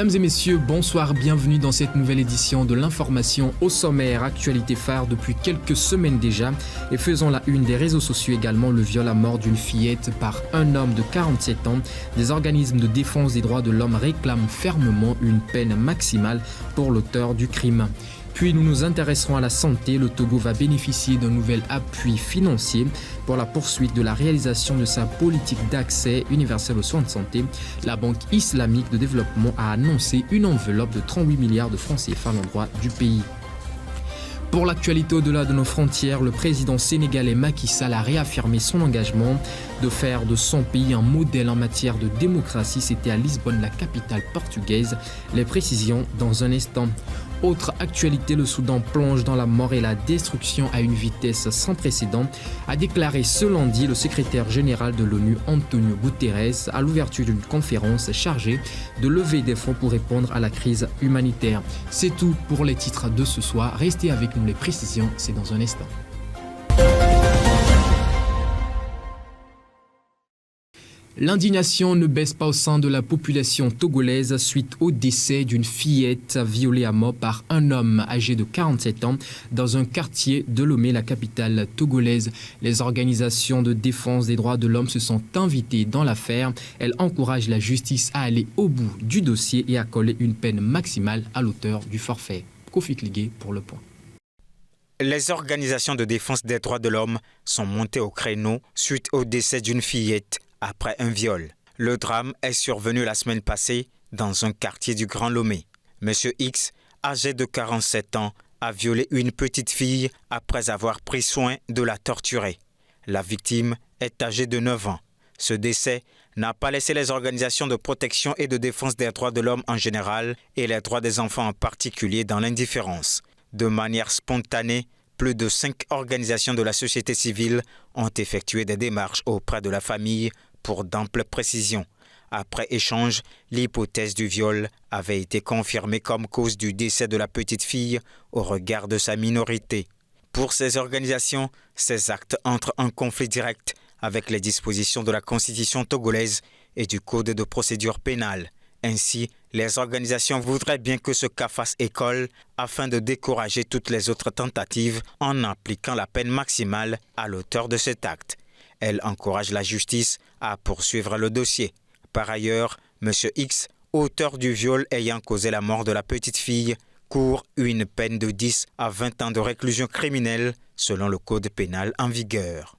Mesdames et messieurs, bonsoir, bienvenue dans cette nouvelle édition de l'information au sommaire, actualité phare depuis quelques semaines déjà. Et faisons la une des réseaux sociaux également, le viol à mort d'une fillette par un homme de 47 ans. Des organismes de défense des droits de l'homme réclament fermement une peine maximale pour l'auteur du crime. Puis nous nous intéresserons à la santé. Le Togo va bénéficier d'un nouvel appui financier pour la poursuite de la réalisation de sa politique d'accès universel aux soins de santé. La Banque islamique de développement a annoncé une enveloppe de 38 milliards de francs CFA à l'endroit du pays. Pour l'actualité au-delà de nos frontières, le président sénégalais Macky Sall a réaffirmé son engagement de faire de son pays un modèle en matière de démocratie. C'était à Lisbonne, la capitale portugaise. Les précisions dans un instant. Autre actualité, le Soudan plonge dans la mort et la destruction à une vitesse sans précédent, a déclaré ce lundi le secrétaire général de l'ONU Antonio Guterres à l'ouverture d'une conférence chargée de lever des fonds pour répondre à la crise humanitaire. C'est tout pour les titres de ce soir. Restez avec nous, les précisions, c'est dans un instant. L'indignation ne baisse pas au sein de la population togolaise suite au décès d'une fillette violée à mort par un homme âgé de 47 ans dans un quartier de Lomé, la capitale togolaise. Les organisations de défense des droits de l'homme se sont invitées dans l'affaire. Elles encouragent la justice à aller au bout du dossier et à coller une peine maximale à l'auteur du forfait. Kofi Kligué pour le point. Les organisations de défense des droits de l'homme sont montées au créneau suite au décès d'une fillette après un viol. Le drame est survenu la semaine passée dans un quartier du Grand Lomé. Monsieur X, âgé de 47 ans, a violé une petite fille après avoir pris soin de la torturer. La victime est âgée de 9 ans. Ce décès n'a pas laissé les organisations de protection et de défense des droits de l'homme en général et les droits des enfants en particulier dans l'indifférence. De manière spontanée, plus de 5 organisations de la société civile ont effectué des démarches auprès de la famille pour d'amples précisions. Après échange, l'hypothèse du viol avait été confirmée comme cause du décès de la petite fille au regard de sa minorité. Pour ces organisations, ces actes entrent en conflit direct avec les dispositions de la Constitution togolaise et du Code de procédure pénale. Ainsi, les organisations voudraient bien que ce cas fasse école afin de décourager toutes les autres tentatives en appliquant la peine maximale à l'auteur de cet acte. Elles encouragent la justice à poursuivre le dossier. Par ailleurs, M. X, auteur du viol ayant causé la mort de la petite fille, court une peine de 10 à 20 ans de réclusion criminelle selon le code pénal en vigueur.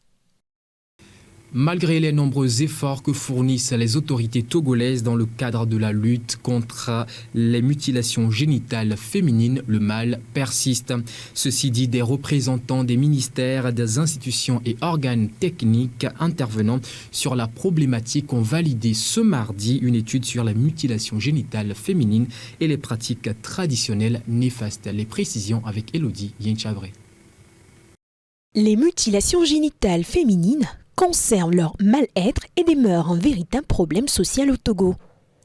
Malgré les nombreux efforts que fournissent les autorités togolaises dans le cadre de la lutte contre les mutilations génitales féminines, le mal persiste. Ceci dit, des représentants des ministères, des institutions et organes techniques intervenant sur la problématique ont validé ce mardi une étude sur la mutilation génitale féminine et les pratiques traditionnelles néfastes. Les précisions avec Elodie Yenchavré. Les mutilations génitales féminines conservent leur mal-être et demeurent un véritable problème social au Togo.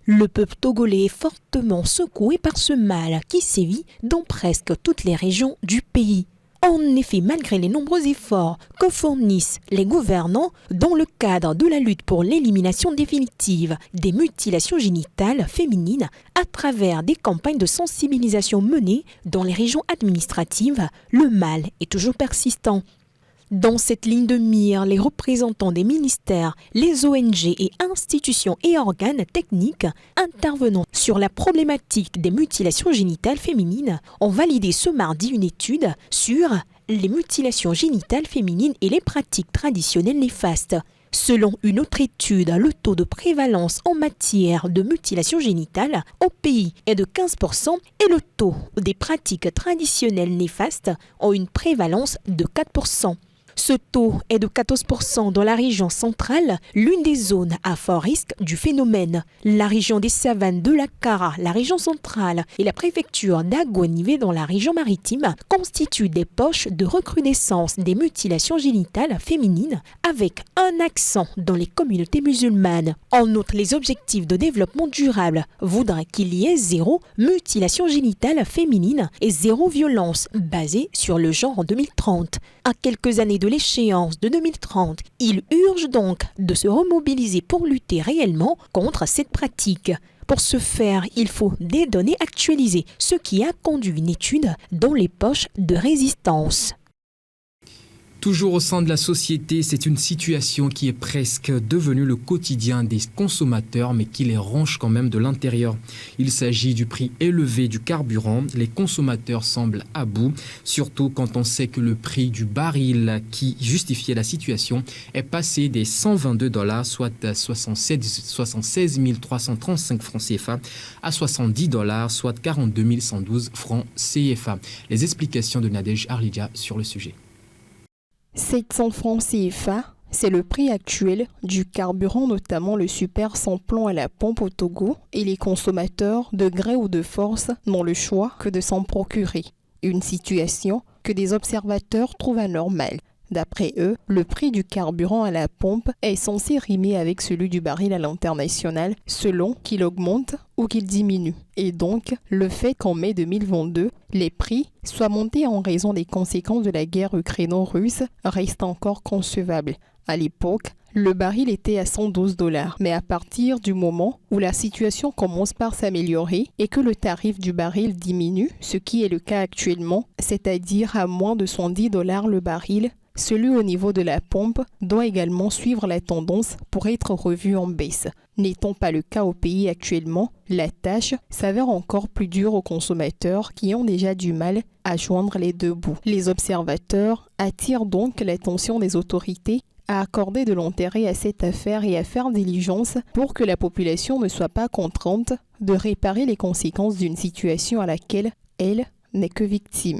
Le peuple togolais est fortement secoué par ce mal qui sévit dans presque toutes les régions du pays. En effet, malgré les nombreux efforts que fournissent les gouvernants dans le cadre de la lutte pour l'élimination définitive des mutilations génitales féminines à travers des campagnes de sensibilisation menées dans les régions administratives, le mal est toujours persistant. Dans cette ligne de mire, les représentants des ministères, les ONG et institutions et organes techniques intervenant sur la problématique des mutilations génitales féminines ont validé ce mardi une étude sur les mutilations génitales féminines et les pratiques traditionnelles néfastes. Selon une autre étude, le taux de prévalence en matière de mutilation génitale au pays est de 15% et le taux des pratiques traditionnelles néfastes ont une prévalence de 4%. Ce taux est de 14% dans la région centrale, l'une des zones à fort risque du phénomène. La région des savanes de la Kara, la région centrale et la préfecture d'Aguanivé dans la région maritime constituent des poches de recrudescence des mutilations génitales féminines avec un accent dans les communautés musulmanes. En outre, les objectifs de développement durable voudraient qu'il y ait 0 mutilation génitale féminine et 0 violence basée sur le genre en 2030. À quelques années de l'échéance de 2030, il urge donc de se remobiliser pour lutter réellement contre cette pratique. Pour ce faire, il faut des données actualisées, ce qui a conduit une étude dans les poches de résistance. Toujours au sein de la société, c'est une situation qui est presque devenue le quotidien des consommateurs, mais qui les ronge quand même de l'intérieur. Il s'agit du prix élevé du carburant. Les consommateurs semblent à bout, surtout quand on sait que le prix du baril qui justifiait la situation est passé des $122, soit 76 335 francs CFA, à $70, soit 42 112 francs CFA. Les explications de Nadège Arlidia sur le sujet. 700 francs CFA, c'est le prix actuel du carburant, notamment le super sans plomb à la pompe au Togo, et les consommateurs, de gré ou de force, n'ont le choix que de s'en procurer. Une situation que des observateurs trouvent anormale. D'après eux, le prix du carburant à la pompe est censé rimer avec celui du baril à l'international selon qu'il augmente ou qu'il diminue. Et donc, le fait qu'en mai 2022, les prix soient montés en raison des conséquences de la guerre ukraino-russe reste encore concevable. À l'époque, le baril était à $112, mais à partir du moment où la situation commence par s'améliorer et que le tarif du baril diminue, ce qui est le cas actuellement, c'est-à-dire à moins de $110 le baril, celui au niveau de la pompe doit également suivre la tendance pour être revu en baisse. N'étant pas le cas au pays actuellement, la tâche s'avère encore plus dure aux consommateurs qui ont déjà du mal à joindre les deux bouts. Les observateurs attirent donc l'attention des autorités à accorder de l'intérêt à cette affaire et à faire diligence pour que la population ne soit pas contrainte de réparer les conséquences d'une situation à laquelle elle n'est que victime.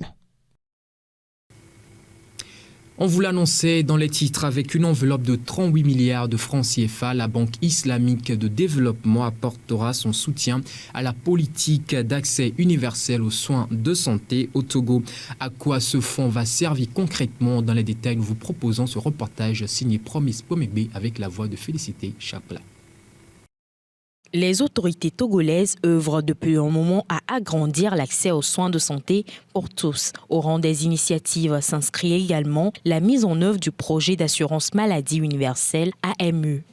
On vous l'annonçait dans les titres, avec une enveloppe de 38 milliards de francs CFA, la Banque islamique de développement apportera son soutien à la politique d'accès universel aux soins de santé au Togo. À quoi ce fonds va servir concrètement? Dans les détails, nous vous proposons ce reportage signé Promise Pomegbe avec la voix de Félicité Chapla. Les autorités togolaises œuvrent depuis un moment à agrandir l'accès aux soins de santé pour tous. Au rang des initiatives s'inscrit également la mise en œuvre du projet d'assurance maladie universelle AMU.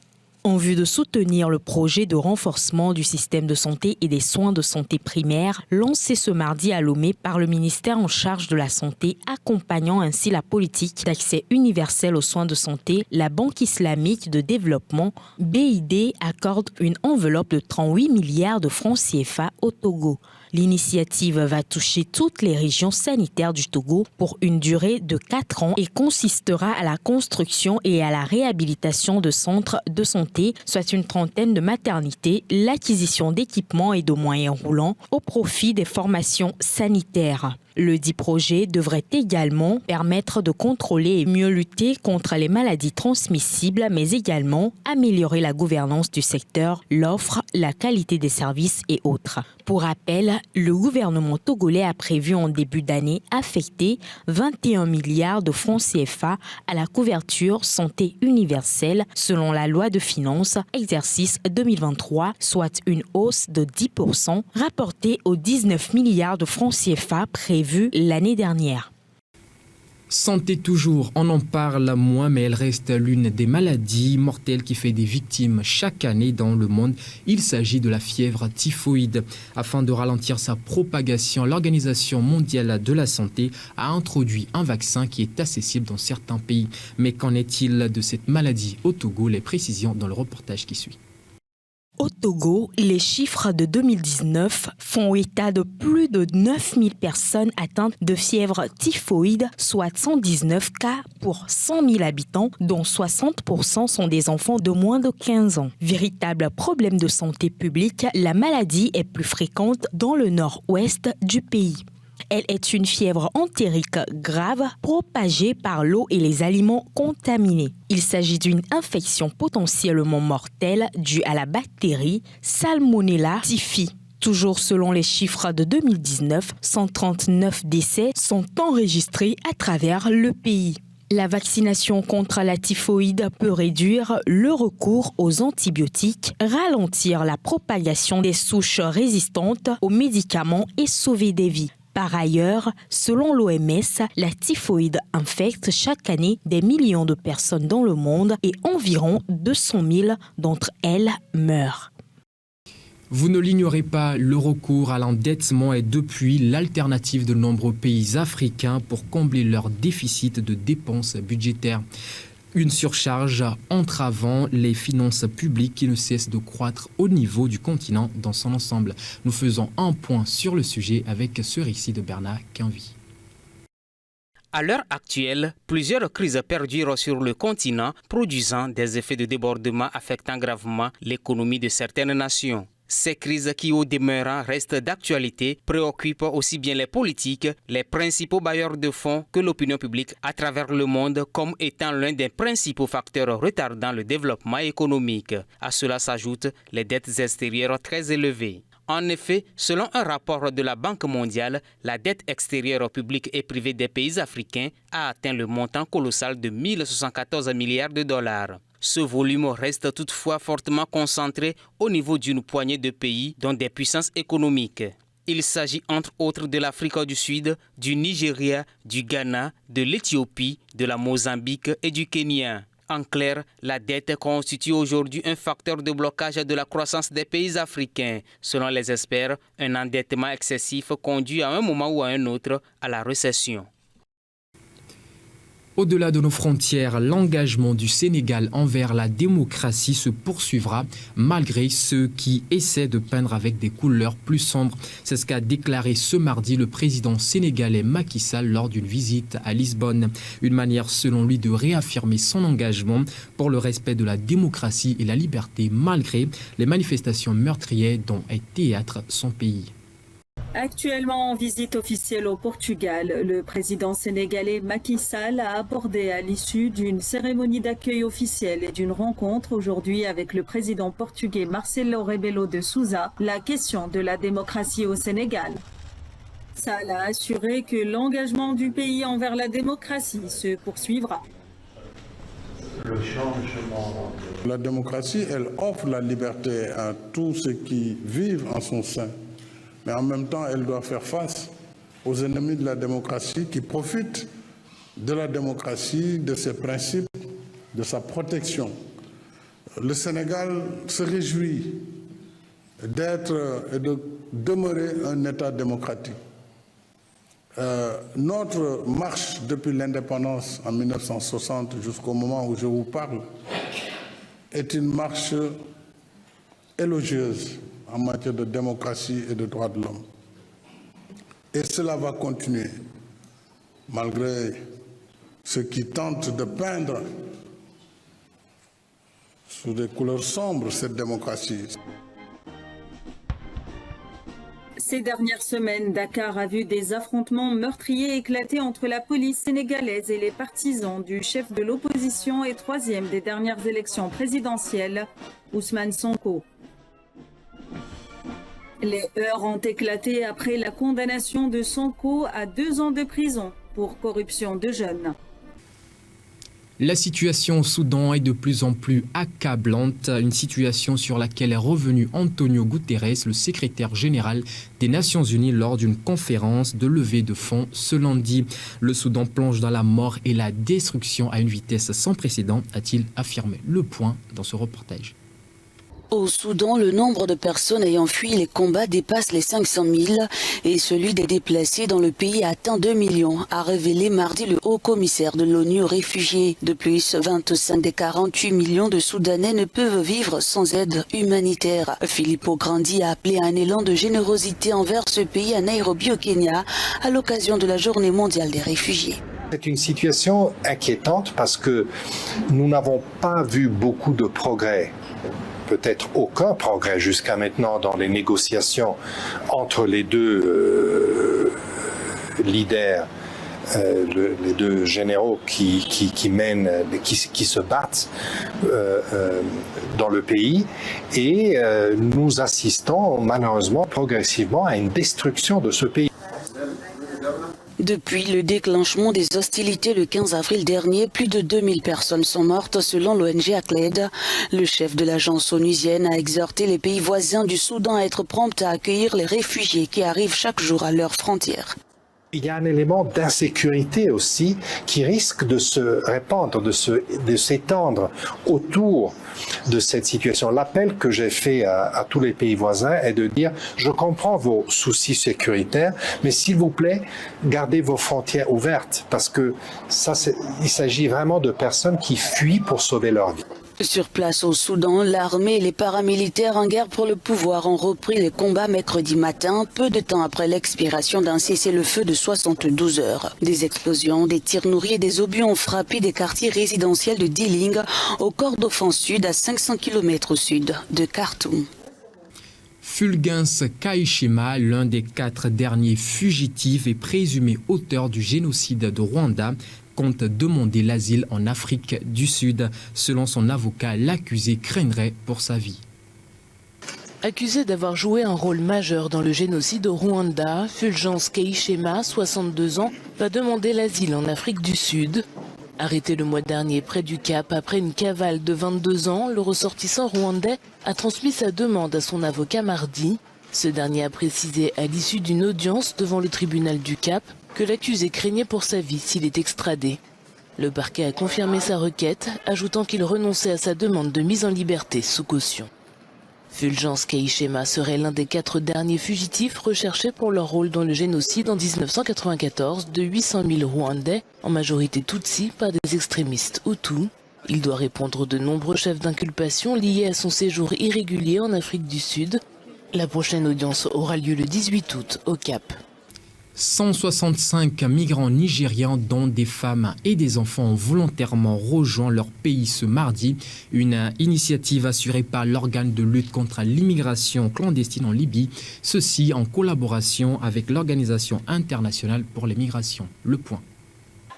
En vue de soutenir le projet de renforcement du système de santé et des soins de santé primaires, lancé ce mardi à Lomé par le ministère en charge de la santé, accompagnant ainsi la politique d'accès universel aux soins de santé, la Banque islamique de développement, BID, accorde une enveloppe de 38 milliards de francs CFA au Togo. L'initiative va toucher toutes les régions sanitaires du Togo pour une durée de 4 ans et consistera à la construction et à la réhabilitation de centres de santé, soit une trentaine de maternités, l'acquisition d'équipements et de moyens roulants au profit des formations sanitaires. Le dit projet devrait également permettre de contrôler et mieux lutter contre les maladies transmissibles, mais également améliorer la gouvernance du secteur, l'offre, la qualité des services et autres. Pour rappel, le gouvernement togolais a prévu en début d'année affecter 21 milliards de francs CFA à la couverture santé universelle selon la loi de finances exercice 2023, soit une hausse de 10% rapportée aux 19 milliards de francs CFA prévus l'année dernière. Santé toujours, on en parle moins, mais elle reste l'une des maladies mortelles qui fait des victimes chaque année dans le monde. Il s'agit de la fièvre typhoïde. Afin de ralentir sa propagation, l'Organisation mondiale de la santé a introduit un vaccin qui est accessible dans certains pays. Mais qu'en est-il de cette maladie au Togo? Les précisions dans le reportage qui suit. Au Togo, les chiffres de 2019 font état de plus de 9000 personnes atteintes de fièvre typhoïde, soit 119 cas pour 100 000 habitants, dont 60% sont des enfants de moins de 15 ans. Véritable problème de santé publique, la maladie est plus fréquente dans le nord-ouest du pays. Elle est une fièvre entérique grave propagée par l'eau et les aliments contaminés. Il s'agit d'une infection potentiellement mortelle due à la bactérie Salmonella typhi. Toujours selon les chiffres de 2019, 139 décès sont enregistrés à travers le pays. La vaccination contre la typhoïde peut réduire le recours aux antibiotiques, ralentir la propagation des souches résistantes aux médicaments et sauver des vies. Par ailleurs, selon l'OMS, la typhoïde infecte chaque année des millions de personnes dans le monde et environ 200 000 d'entre elles meurent. Vous ne l'ignorez pas, le recours à l'endettement est depuis l'alternative de nombreux pays africains pour combler leur déficit de dépenses budgétaires. Une surcharge entravant les finances publiques qui ne cessent de croître au niveau du continent dans son ensemble. Nous faisons un point sur le sujet avec ce récit de Bernard Quinvy. À l'heure actuelle, plusieurs crises perdurent sur le continent, produisant des effets de débordement affectant gravement l'économie de certaines nations. Ces crises qui, au demeurant, restent d'actualité, préoccupent aussi bien les politiques, les principaux bailleurs de fonds que l'opinion publique à travers le monde comme étant l'un des principaux facteurs retardant le développement économique. À cela s'ajoutent les dettes extérieures très élevées. En effet, selon un rapport de la Banque mondiale, la dette extérieure publique et privée des pays africains a atteint le montant colossal de 1074 milliards de dollars. Ce volume reste toutefois fortement concentré au niveau d'une poignée de pays, dont des puissances économiques. Il s'agit entre autres de l'Afrique du Sud, du Nigeria, du Ghana, de l'Éthiopie, de la Mozambique et du Kenya. En clair, la dette constitue aujourd'hui un facteur de blocage de la croissance des pays africains. Selon les experts, un endettement excessif conduit à un moment ou à un autre à la récession. Au-delà de nos frontières, l'engagement du Sénégal envers la démocratie se poursuivra malgré ceux qui essaient de peindre avec des couleurs plus sombres. C'est ce qu'a déclaré ce mardi le président sénégalais Macky Sall lors d'une visite à Lisbonne. Une manière selon lui de réaffirmer son engagement pour le respect de la démocratie et la liberté malgré les manifestations meurtrières dont est théâtre son pays. Actuellement en visite officielle au Portugal, le président sénégalais Macky Sall a abordé à l'issue d'une cérémonie d'accueil officielle et d'une rencontre aujourd'hui avec le président portugais Marcelo Rebelo de Sousa la question de la démocratie au Sénégal. Sall a assuré que l'engagement du pays envers la démocratie se poursuivra. La démocratie, elle offre la liberté à tous ceux qui vivent en son sein. Mais en même temps, elle doit faire face aux ennemis de la démocratie qui profitent de la démocratie, de ses principes, de sa protection. Le Sénégal se réjouit d'être et de demeurer un État démocratique. Notre marche depuis l'indépendance en 1960 jusqu'au moment où je vous parle est une marche élogieuse en matière de démocratie et de droits de l'homme. Et cela va continuer, malgré ceux qui tentent de peindre sous des couleurs sombres cette démocratie. Ces dernières semaines, Dakar a vu des affrontements meurtriers éclater entre la police sénégalaise et les partisans du chef de l'opposition et troisième des dernières élections présidentielles, Ousmane Sonko. Les heurts ont éclaté après la condamnation de Sonko à 2 ans de prison pour corruption de jeunes. La situation au Soudan est de plus en plus accablante, une situation sur laquelle est revenu Antonio Guterres, le secrétaire général des Nations Unies, lors d'une conférence de levée de fonds ce lundi. Le Soudan plonge dans la mort et la destruction à une vitesse sans précédent, a-t-il affirmé. Le point dans ce reportage. Au Soudan, le nombre de personnes ayant fui les combats dépasse les 500 000 et celui des déplacés dans le pays atteint 2 millions, a révélé mardi le haut-commissaire de l'ONU aux réfugiés. De plus, 25 des 48 millions de Soudanais ne peuvent vivre sans aide humanitaire. Filippo Grandi a appelé à un élan de générosité envers ce pays à Nairobi au Kenya à l'occasion de la Journée mondiale des réfugiés. C'est une situation inquiétante parce que nous n'avons pas vu beaucoup de progrès. Peut-être aucun progrès jusqu'à maintenant dans les négociations entre les deux leaders, les deux généraux qui se battent dans le pays. Et nous assistons malheureusement progressivement à une destruction de ce pays. Depuis le déclenchement des hostilités le 15 avril dernier, plus de 2000 personnes sont mortes selon l'ONG ACLED. Le chef de l'agence onusienne a exhorté les pays voisins du Soudan à être prompts à accueillir les réfugiés qui arrivent chaque jour à leurs frontières. Il y a un élément d'insécurité aussi qui risque de se répandre, de s'étendre autour de cette situation. L'appel que j'ai fait à tous les pays voisins est de dire « Je comprends vos soucis sécuritaires, mais s'il vous plaît, gardez vos frontières ouvertes parce que il s'agit vraiment de personnes qui fuient pour sauver leur vie. » Sur place au Soudan, l'armée et les paramilitaires en guerre pour le pouvoir ont repris les combats mercredi matin, peu de temps après l'expiration d'un cessez-le-feu de 72 heures. Des explosions, des tirs nourris et des obus ont frappé des quartiers résidentiels de Diling, au Kordofan Sud, à 500 km au sud de Khartoum. Fulgens Kayishema, l'un des 4 derniers fugitifs et présumé auteur du génocide de Rwanda, compte demander l'asile en Afrique du Sud. Selon son avocat, l'accusé craindrait pour sa vie. Accusé d'avoir joué un rôle majeur dans le génocide au Rwanda, Fulgens Kayishema, 62 ans, va demander l'asile en Afrique du Sud. Arrêté le mois dernier près du Cap après une cavale de 22 ans, le ressortissant rwandais a transmis sa demande à son avocat mardi. Ce dernier a précisé à l'issue d'une audience devant le tribunal du Cap que l'accusé craignait pour sa vie s'il est extradé. Le parquet a confirmé sa requête, ajoutant qu'il renonçait à sa demande de mise en liberté sous caution. Fulgens Kayishema serait l'un des 4 derniers fugitifs recherchés pour leur rôle dans le génocide en 1994 de 800 000 Rwandais, en majorité Tutsis, par des extrémistes Hutus. Il doit répondre de nombreux chefs d'inculpation liés à son séjour irrégulier en Afrique du Sud. La prochaine audience aura lieu le 18 août au Cap. 165 migrants nigérians, dont des femmes et des enfants, ont volontairement rejoint leur pays ce mardi. Une initiative assurée par l'organe de lutte contre l'immigration clandestine en Libye. Ceci en collaboration avec l'Organisation internationale pour les migrations. Le Point.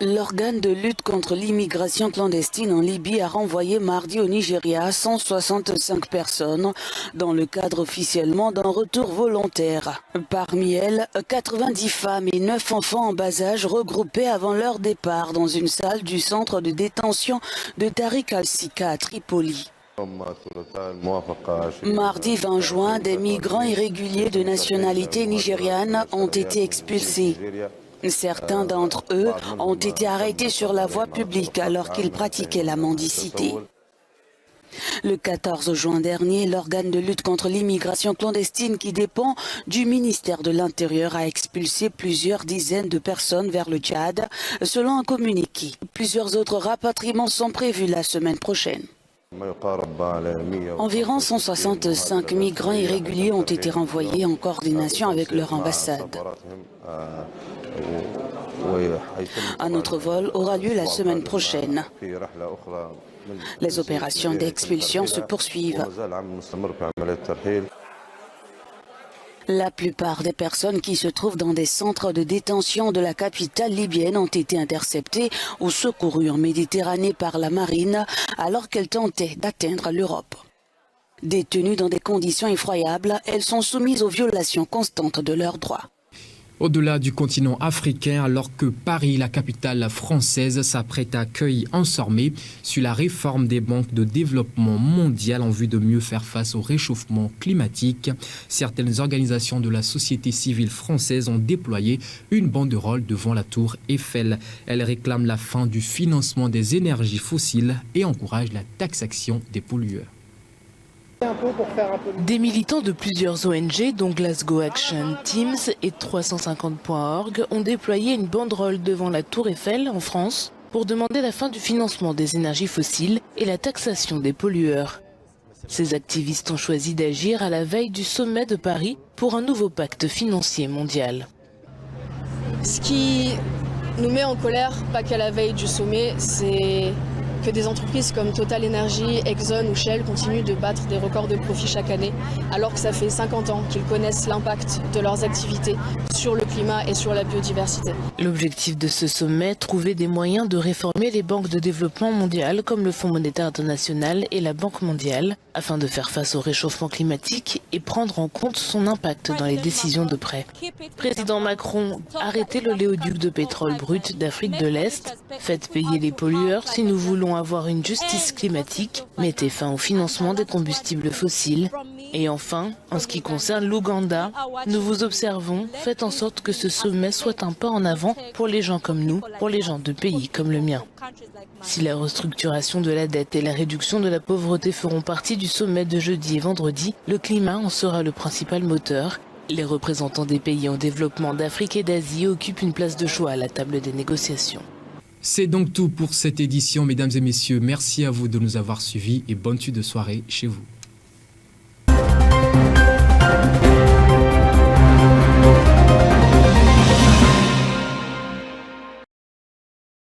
L'organe de lutte contre l'immigration clandestine en Libye a renvoyé mardi au Nigeria 165 personnes dans le cadre officiellement d'un retour volontaire. Parmi elles, 90 femmes et 9 enfants en bas âge regroupés avant leur départ dans une salle du centre de détention de Tariq al-Sika à Tripoli. Mardi 20 juin, des migrants irréguliers de nationalité nigériane ont été expulsés. Certains d'entre eux ont été arrêtés sur la voie publique alors qu'ils pratiquaient la mendicité. Le 14 juin dernier, l'organe de lutte contre l'immigration clandestine qui dépend du ministère de l'Intérieur a expulsé plusieurs dizaines de personnes vers le Tchad, selon un communiqué. Plusieurs autres rapatriements sont prévus la semaine prochaine. Environ 165 migrants irréguliers ont été renvoyés en coordination avec leur ambassade. Un autre vol aura lieu la semaine prochaine. Les opérations d'expulsion se poursuivent. La plupart des personnes qui se trouvent dans des centres de détention de la capitale libyenne ont été interceptées ou secourues en Méditerranée par la marine alors qu'elles tentaient d'atteindre l'Europe. Détenues dans des conditions effroyables, elles sont soumises aux violations constantes de leurs droits. Au-delà du continent africain, alors que Paris, la capitale française, s'apprête à accueillir un sommet sur la réforme des banques de développement mondial en vue de mieux faire face au réchauffement climatique, certaines organisations de la société civile française ont déployé une banderole devant la tour Eiffel. Elles réclament la fin du financement des énergies fossiles et encouragent la taxation des pollueurs. Des militants de plusieurs ONG, dont Glasgow Action Teams et 350.org, ont déployé une banderole devant la Tour Eiffel en France pour demander la fin du financement des énergies fossiles et la taxation des pollueurs. Ces activistes ont choisi d'agir à la veille du sommet de Paris pour un nouveau pacte financier mondial. Ce qui nous met en colère, pas qu'à la veille du sommet, c'est que des entreprises comme Total Energy, Exxon ou Shell continuent de battre des records de profit chaque année, alors que ça fait 50 ans qu'ils connaissent l'impact de leurs activités sur le climat et sur la biodiversité. L'objectif de ce sommet, trouver des moyens de réformer les banques de développement mondial comme le Fonds monétaire international et la Banque mondiale, afin de faire face au réchauffement climatique et prendre en compte son impact dans les décisions de prêt. Président Macron, arrêtez l'oléoduc de pétrole brut d'Afrique de l'Est, faites payer les pollueurs si nous voulons avoir une justice climatique, mettez fin au financement des combustibles fossiles. Et enfin, en ce qui concerne l'Ouganda, nous vous observons, faites en sorte que ce sommet soit un pas en avant pour les gens comme nous, pour les gens de pays comme le mien. Si la restructuration de la dette et la réduction de la pauvreté feront partie du sommet de jeudi et vendredi, le climat en sera le principal moteur. Les représentants des pays en développement d'Afrique et d'Asie occupent une place de choix à la table des négociations. C'est donc tout pour cette édition, mesdames et messieurs. Merci à vous de nous avoir suivis et bonne suite de soirée chez vous.